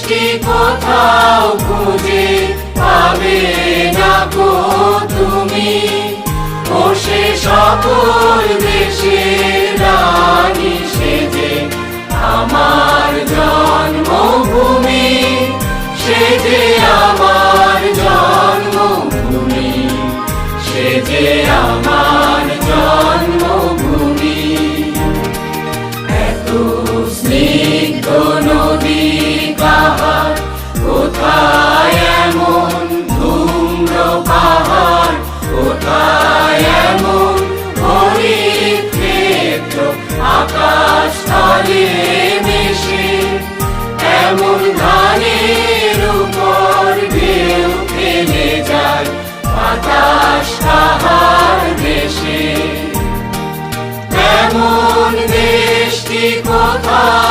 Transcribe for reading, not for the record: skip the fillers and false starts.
সৃষ্টি কোথাও খুঁজে পাবে না গো তুমি, বসে সকল দেশের রানী সেজে আমার জন্মভূমি, সেজে আমার জন্মভূমি, সেজে আমার জন্মভূমি। এত স্নিগ্ধ নদী কাহার, কোথায় এমন ধূম্র পাহাড়, কোথায় এমন হরিৎ ক্ষেত্র আকাশ তলে